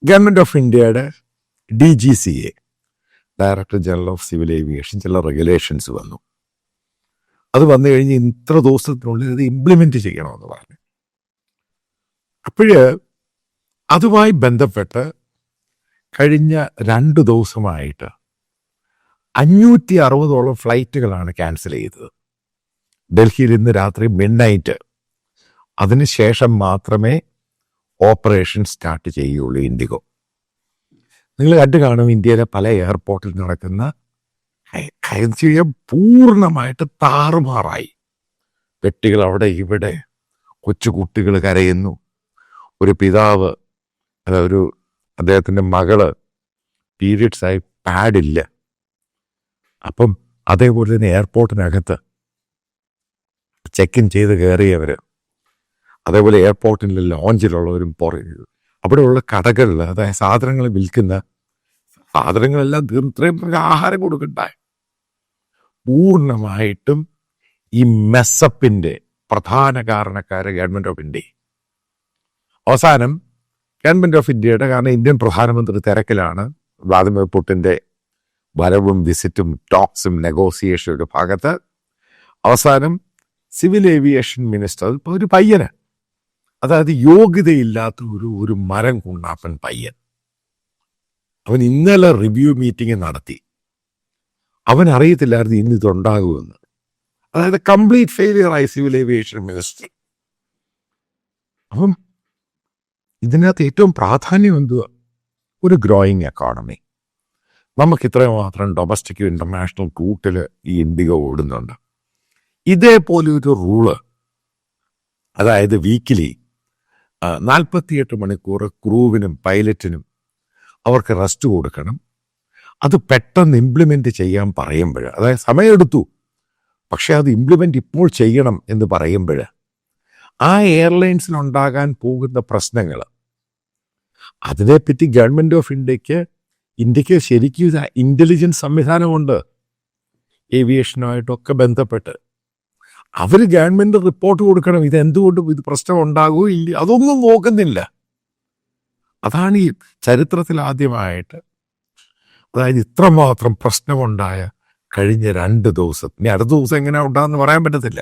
Government of ഇന്ത്യയുടെ DGCA, director general of civil aviation, ചില regulations വന്നു. അത് വന്നു കഴിഞ്ഞ് ഇത്ര ദിവസത്തിനുള്ളിൽ ഇത് ഇംപ്ലിമെന്റ് ചെയ്യണമെന്ന് പറഞ്ഞു. അപ്പോഴ് അതുമായി ബന്ധപ്പെട്ട് കഴിഞ്ഞ 2 ദിവസമായിട്ട് 560ഓളം ഫ്ലൈറ്റുകളാണ് ക്യാൻസൽ ചെയ്തത്. ഡൽഹിയിൽ ഇന്ന് രാത്രി മിഡ്നൈറ്റ്, അതിനുശേഷം മാത്രമേ ഓപ്പറേഷൻ സ്റ്റാർട്ട് ചെയ്യുകയുള്ളൂ ഇൻഡിഗോ. നിങ്ങൾ കണ്ടു കാണും ഇന്ത്യയിലെ പല എയർപോർട്ടിൽ നടക്കുന്ന കാര്യം പൂർണ്ണമായിട്ട് താറുമാറായി. പെട്ടികൾ അവിടെ ഇവിടെ, കൊച്ചുകുട്ടികൾ കരയുന്നു. ഒരു പിതാവ്, അദ്ദേഹത്തിൻ്റെ മകള് പീരിയഡ്സായി പാഡില്ല. അപ്പം അതേപോലെ തന്നെ എയർപോർട്ടിനകത്ത് ചെക്ക് ഇൻ ചെയ്ത് കയറിയവർ, അതേപോലെ എയർപോർട്ടിൻ്റെ ലോഞ്ചിലുള്ളവരും അവിടെയുള്ള കടകളിൽ, അതായത് സാധനങ്ങൾ വിൽക്കുന്ന സാധനങ്ങളെല്ലാം ഇത്രയും ആഹാരം കൊടുക്കണ്ടായി. പൂർണ്ണമായിട്ടും ഈ മെസ്സപ്പിൻ്റെ പ്രധാന കാരണക്കാര് ഗവൺമെൻറ് ഓഫ് ഇന്ത്യ. അവസാനം ഗവൺമെൻറ് ഓഫ് ഇന്ത്യയുടെ, കാരണം ഇന്ത്യൻ പ്രധാനമന്ത്രി തിരക്കിലാണ്, വ്ളാദിമിർ പുടിൻ്റെ വരവും വിസിറ്റും ടോക്സും നെഗോസിയേഷനും ഒരു ഭാഗത്ത്, അവസാനം സിവിൽ ഏവിയേഷൻ മിനിസ്റ്റർ ഒരു പയ്യന്, അതായത് യോഗ്യതയില്ലാത്ത ഒരു മരം കുണ്ണാപ്പൻ പയ്യൻ, അവൻ ഇന്നലെ റിവ്യൂ മീറ്റിംഗ് നടത്തി. അവൻ അറിയത്തില്ലായിരുന്നു ഇന്ന് ഇതുണ്ടാകുമെന്ന്. അതായത് കംപ്ലീറ്റ് ഫെയിലിയറായി സിവിൽ ഏവിയേഷൻ മിനിസ്റ്റർ. അപ്പം ഇതിനകത്ത് ഏറ്റവും പ്രാധാന്യം എന്തുവാ? ഒരു ഗ്രോയിങ് എക്കോണമി. നമുക്ക് ഇത്രയും മാത്രം ഡൊമസ്റ്റിക് ഇന്റർനാഷണൽ റൂട്ടിൽ ഈ ഇൻഡിഗോ ഓടുന്നുണ്ട്. ഇതേപോലെ ഒരു റൂള്, അതായത് വീക്കിലി 48 മണിക്കൂർ ക്രൂവിനും പൈലറ്റിനും അവർക്ക് റെസ്റ്റ് കൊടുക്കണം. അത് പെട്ടെന്ന് ഇംപ്ലിമെന്റ് ചെയ്യാൻ പറയുമ്പോൾ, അതായത് സമയമെടുത്തു, പക്ഷെ അത് ഇംപ്ലിമെന്റ് ഇപ്പോൾ ചെയ്യണം എന്ന് പറയുമ്പോൾ ആ എയർലൈൻസിനുണ്ടാകാൻ പോകുന്ന പ്രശ്നങ്ങൾ, അതിനെപ്പറ്റി ഗവൺമെൻറ് ഓഫ് ഇന്ത്യക്ക് ശരിക്കും ഇന്റലിജൻസ് സംവിധാനമുണ്ട്. ഏവിയേഷനുമായിട്ടൊക്കെ ബന്ധപ്പെട്ട് അവർ ഗവൺമെൻറ് റിപ്പോർട്ട് കൊടുക്കണം. ഇതെന്തുകൊണ്ടും ഇത് പ്രശ്നം ഉണ്ടാകുമോ ഇല്ല, അതൊന്നും നോക്കുന്നില്ല. അതാണ് ഈ ചരിത്രത്തിൽ ആദ്യമായിട്ട്, അതായത് ഇത്രമാത്രം പ്രശ്നമുണ്ടായ കഴിഞ്ഞ 2 ദിവസം. ഇനി അടുത്ത ദിവസം എങ്ങനെ ഉണ്ടാകുമെന്ന് പറയാൻ പറ്റത്തില്ല.